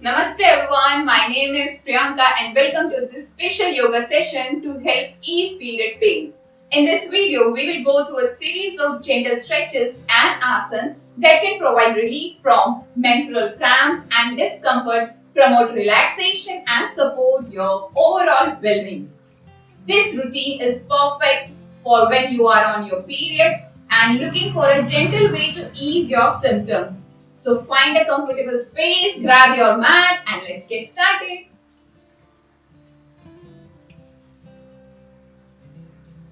Namaste everyone, my name is Priyanka and welcome to this special yoga session to help ease period pain. In this video, we will go through a series of gentle stretches and asanas that can provide relief from menstrual cramps and discomfort, promote relaxation and support your overall well-being. This routine is perfect for when you are on your period and looking for a gentle way to ease your symptoms. So find a comfortable space, grab your mat and let's get started.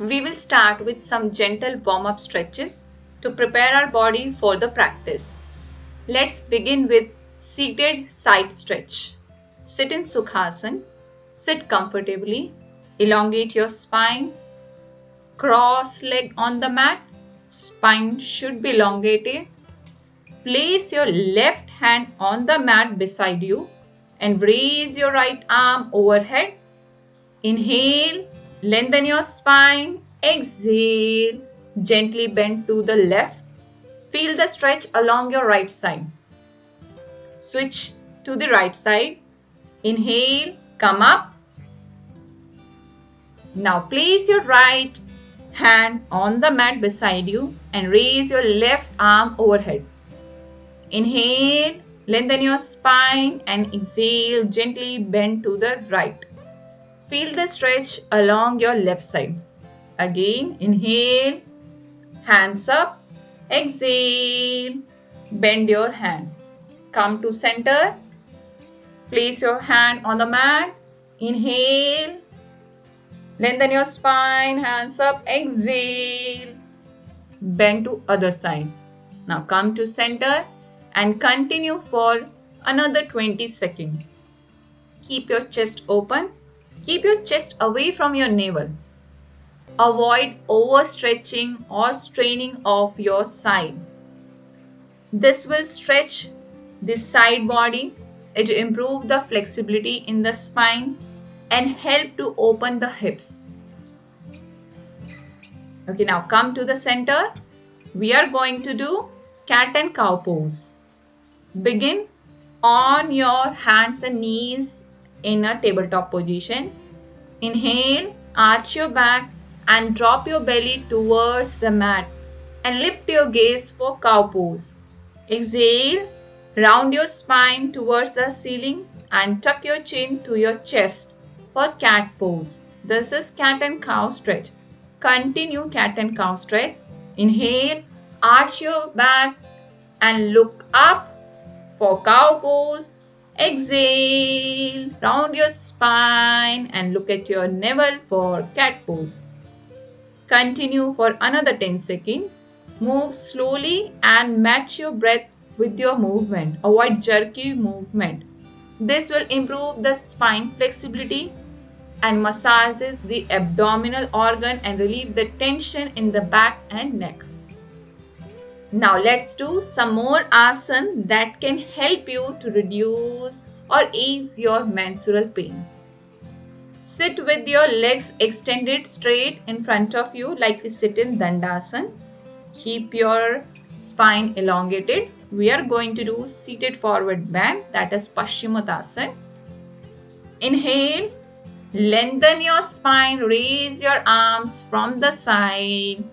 We will start with some gentle warm-up stretches to prepare our body for the practice. Let's begin with seated side stretch. Sit in Sukhasana. Sit comfortably. Elongate your spine. Cross leg on the mat. Spine should be elongated. Place your left hand on the mat beside you and raise your right arm overhead. Inhale, lengthen your spine. Exhale, gently bend to the left. Feel the stretch along your right side. Switch to the right side. Inhale, come up. Now place your right hand on the mat beside you and raise your left arm overhead. Inhale, lengthen your spine and exhale, gently bend to the right. Feel the stretch along your left side. Again, inhale, hands up, exhale, bend your hand. Come to center, place your hand on the mat, inhale, lengthen your spine, hands up, exhale, bend to other side. Now come to center and continue for another 20 seconds. Keep your chest open. Keep your chest away from your navel. Avoid overstretching or straining of your side. This will stretch the side body. It will improve the flexibility in the spine and help to open the hips. Okay, now come to the center. We are going to do cat and cow pose. Begin on your hands and knees in a tabletop position. Inhale, arch your back and drop your belly towards the mat and lift your gaze for cow pose. Exhale, round your spine towards the ceiling and tuck your chin to your chest for cat pose. This is cat and cow stretch. Continue cat and cow stretch. Inhale, arch your back and look up for cow pose. Exhale, round your spine and look at your navel for cat pose. Continue for another 10 seconds. Move slowly and match your breath with your movement. Avoid jerky movement. This will improve the spine flexibility and massages the abdominal organ and relieve the tension in the back and neck. Now let's do some more asanas that can help you to reduce or ease your menstrual pain. Sit with your legs extended straight in front of you like we sit in Dandasana. Keep your spine elongated. We are going to do seated forward bend, that is Paschimottanasana. Inhale, lengthen your spine, raise your arms from the side.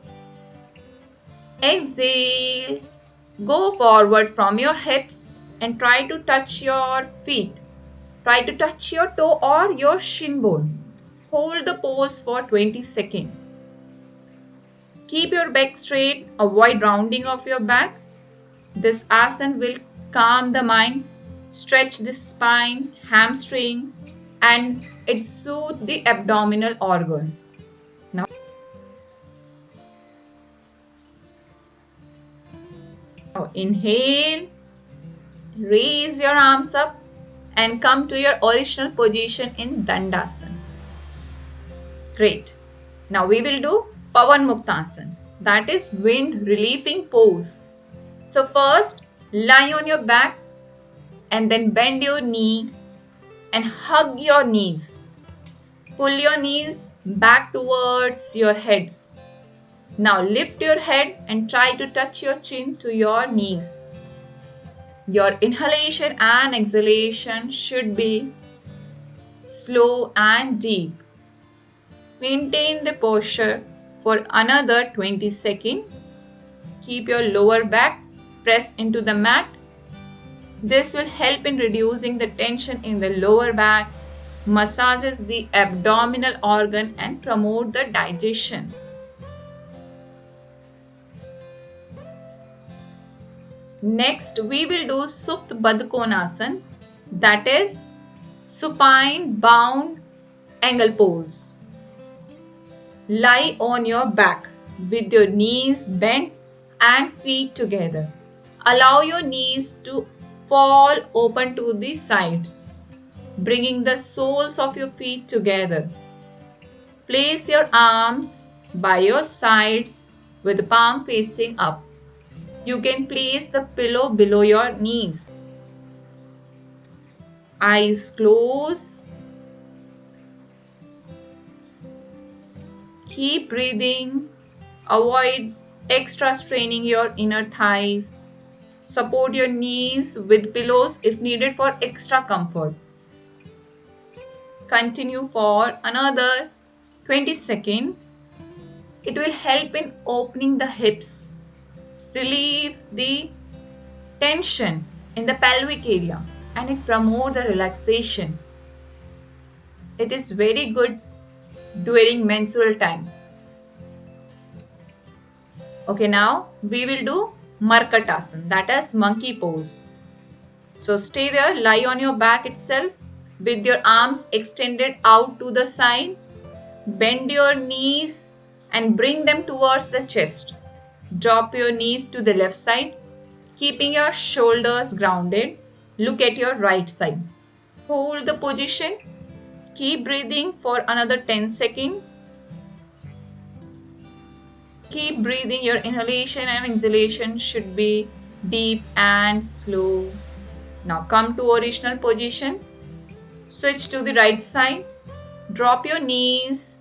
Exhale, go forward from your hips and try to touch your feet. Try to touch your toe or your shin bone. Hold the pose for 20 seconds. Keep your back straight, avoid rounding of your back. This asana will calm the mind, stretch the spine, hamstring, and it soothes the abdominal organ. Now inhale, raise your arms up and come to your original position in Dandasana. Great. Now we will do Pavan Muktasana, that is wind relieving pose. So first lie on your back and then bend your knee and hug your knees. Pull your knees back towards your head. Now lift your head and try to touch your chin to your knees. Your inhalation and exhalation should be slow and deep. Maintain the posture for another 20 seconds. Keep your lower back pressed into the mat. This will help in reducing the tension in the lower back, massages the abdominal organ and promote the digestion. Next, we will do Supta Baddha Konasana, that is supine bound angle pose. Lie on your back with your knees bent and feet together. Allow your knees to fall open to the sides, bringing the soles of your feet together. Place your arms by your sides with the palm facing up. You can place the pillow below your knees. Eyes closed. Keep breathing. Avoid extra straining your inner thighs. Support your knees with pillows if needed for extra comfort. Continue for another 20 seconds. It will help in opening the hips, relieve the tension in the pelvic area, and it promotes the relaxation. It is very good during menstrual time. Okay, now we will do Markatasana, that is monkey pose. So stay there, lie on your back itself with your arms extended out to the side. Bend your knees and bring them towards the chest. Drop your knees to the left side, keeping your shoulders grounded. Look at your right side. Hold the position. Keep breathing for another 10 seconds. Keep breathing. Your inhalation and exhalation should be deep and slow. Now come to original position. Switch to the right side. Drop your knees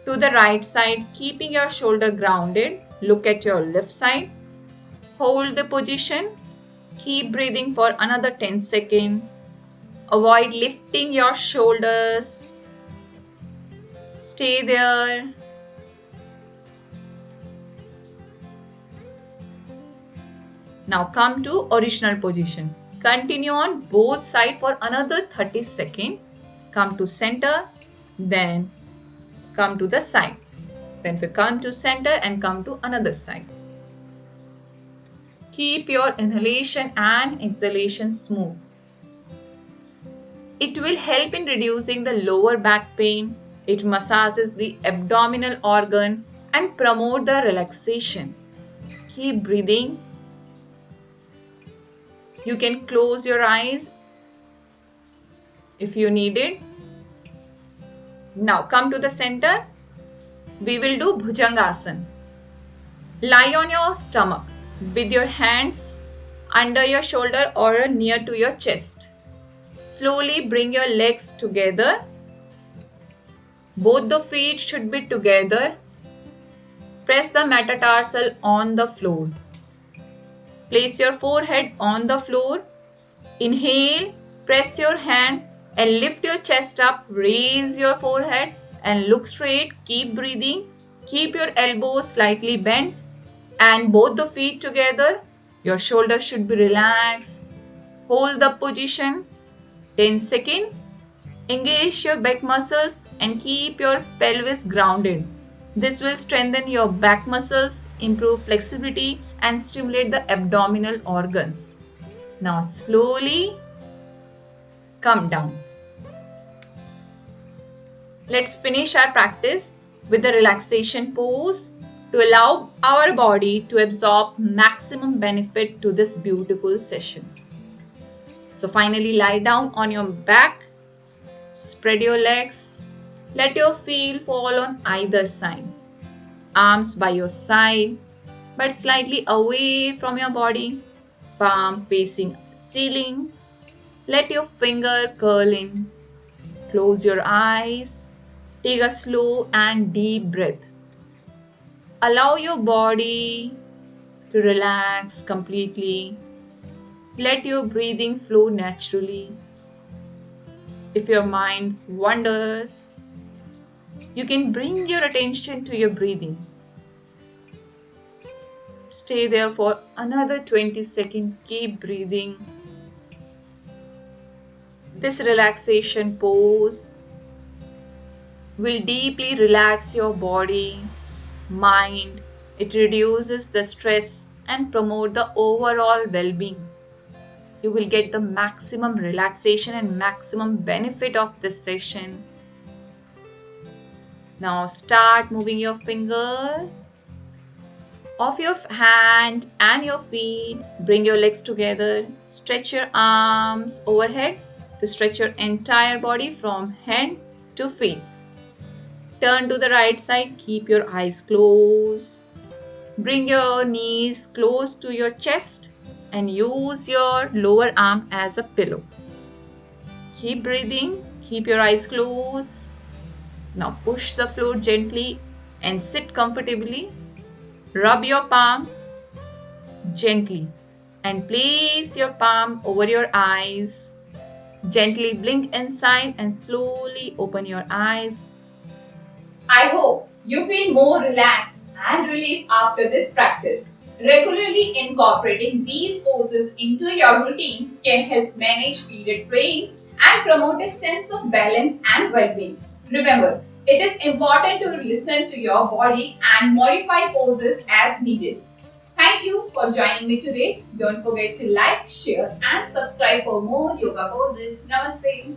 to the right side, keeping your shoulder grounded. Look at your left side. Hold the position. Keep breathing for another 10 seconds. Avoid lifting your shoulders. Stay there. Now come to original position. Continue on both sides for another 30 seconds. Come to center, then come to the side. Then we come to center and come to another side. Keep your inhalation and exhalation smooth. It will help in reducing the lower back pain. It massages the abdominal organ and promote the relaxation. Keep breathing. You can close your eyes if you need it. Now come to the center. We will do Bhujangasana. Lie on your stomach with your hands under your shoulder or near to your chest. Slowly bring your legs together. Both the feet should be together. Press the metatarsal on the floor. Place your forehead on the floor. Inhale, press your hand and lift your chest up. Raise your forehead and look straight. Keep breathing. Keep your elbows slightly bent and both the feet together. Your shoulders should be relaxed. Hold the position 10 seconds. Engage your back muscles and keep your pelvis grounded. This will strengthen your back muscles, improve flexibility and stimulate the abdominal organs. Now slowly come down. Let's finish our practice with the relaxation pose to allow our body to absorb maximum benefit to this beautiful session. So finally lie down on your back, spread your legs, let your feet fall on either side. Arms by your side but slightly away from your body, palm facing ceiling. Let your finger curl in. Close your eyes. Take a slow and deep breath. Allow your body to relax completely. Let your breathing flow naturally. If your mind wanders, you can bring your attention to your breathing. Stay there for another 20 seconds. Keep breathing. This relaxation pose will deeply relax your body, mind. It reduces the stress and promote the overall well-being. You will get the maximum relaxation and maximum benefit of this session. Now start moving your finger of your hand and your feet. Bring your legs together. Stretch your arms overhead to stretch your entire body from head to feet. Turn to the right side. Keep your eyes closed. Bring your knees close to your chest and use your lower arm as a pillow. Keep breathing. Keep your eyes closed. Now push the floor gently and sit comfortably. Rub your palm gently and place your palm over your eyes. Gently blink inside and slowly open your eyes. I hope you feel more relaxed and relief after this practice. Regularly incorporating these poses into your routine can help manage period pain and promote a sense of balance and well-being. Remember, it is important to listen to your body and modify poses as needed. Thank you for joining me today. Don't forget to like, share and subscribe for more yoga poses. Namaste.